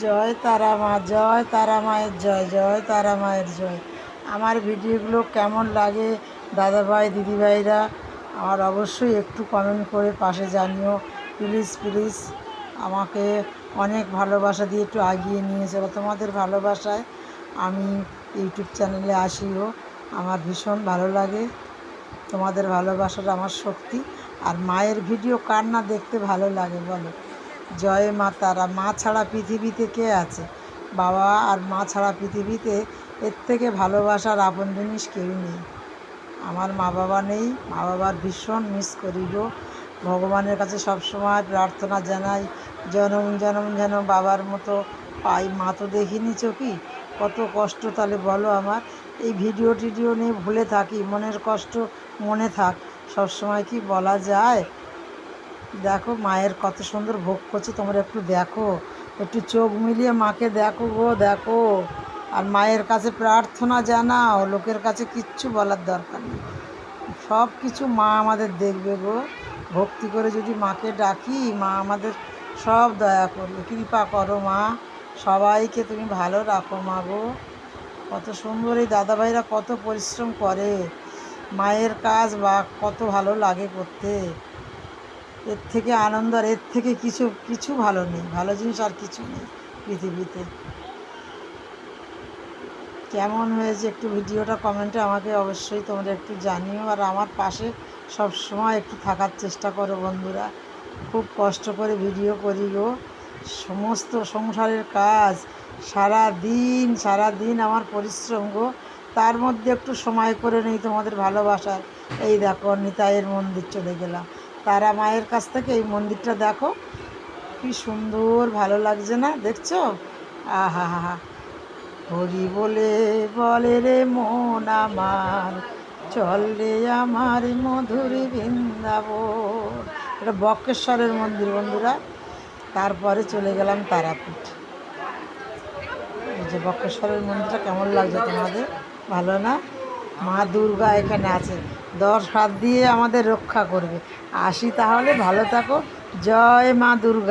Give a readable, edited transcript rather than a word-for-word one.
জয় তারা মা, জয় তারা মায়ের জয়, জয় তারা মায়ের জয়। আমার ভিডিওগুলো কেমন লাগে দাদাভাই দিদিভাইরা আমার অবশ্যই একটু কমেন্ট করে পাশে জানিও। প্লিজ প্লিজ আমাকে অনেক ভালোবাসা দিয়ে একটু এগিয়ে নিয়ে চলো। তোমাদের ভালোবাসায় আমি ইউটিউব চ্যানেলে আসিও। আমার ভীষণ ভালো লাগে, তোমাদের ভালোবাসাটা আমার শক্তি। আর মায়ের ভিডিও কার না দেখতে ভালো লাগে বলো? জয় মা তারা। মা ছাড়া পৃথিবীতে কে আছে? বাবা আর মা ছাড়া পৃথিবীতে এর থেকে ভালোবাসার আপন জিনিস কেউ নেই। আমার মা বাবা নেই, মা বাবার ভীষণ মিস করি গো। ভগবানের কাছে সবসময় প্রার্থনা জানাই জনম জনম যেন বাবার মতো পাই। মা তো দেখিনি চোখি, কত কষ্ট তাহলে বলো আমার। এই ভিডিও টিডিও নিয়ে ভুলে থাকি, মনের কষ্ট মনে থাক, সবসময় কি বলা যায়? দেখো মায়ের কত সুন্দর ভোগ করছে, তোমরা একটু দেখো, একটু চোখ মিলিয়ে মাকে দেখো গো, দেখো। আর মায়ের কাছে প্রার্থনা জানাও, লোকের কাছে কিচ্ছু বলার দরকার নেই, সব কিছু মা আমাদের দেখবে গো। ভক্তি করে যদি মাকে ডাকি, মা আমাদের সব দয়া করবে। কৃপা করো মা, সবাইকে তুমি ভালো রাখো মা গো। কত সুন্দর এই দাদাভাইরা কত পরিশ্রম করে মায়ের কাজ, বা কত ভালো লাগে করতে। এর থেকে আনন্দ আর এর থেকে কিছু কিছু ভালো নেই, ভালো জিনিস আর কিছু নেই পৃথিবীতে। কেমন হয়েছে একটু ভিডিওটা কমেন্টে আমাকে অবশ্যই তোমরা একটু জানিও। আর আমার পাশে সব সময় একটু থাকার চেষ্টা করো বন্ধুরা। খুব কষ্ট করে ভিডিও করি গো, সমস্ত সংসারের কাজ, সারা দিন আমার পরিশ্রম গো। তার মধ্যে একটু সময় করে নেই তোমাদের ভালোবাসার। এই দেখো নিতাইয়ের মন্দির চলে গেলাম, তারা মায়ের কাছ থেকে। এই মন্দিরটা দেখো কি সুন্দর, ভালো লাগছে না দেখছো? আহা হা হা। হরি বলে বলে রে মন আমার, চল রে আমার মধুর বৃন্দাবন। এটা বক্রেশ্বরের মন্দির বন্ধুরা। তারপরে চলে গেলাম তারাপীঠ। এই যে বক্রেশ্বরের মন্দিরটা কেমন লাগছে তোমাদের? ভালো না? মা দুর্গা এখানে আছে, 10 হাত দিয়ে আমাদের রক্ষা করবে। আসি তাহলে, ভালো থাকো। জয় মা দুর্গা।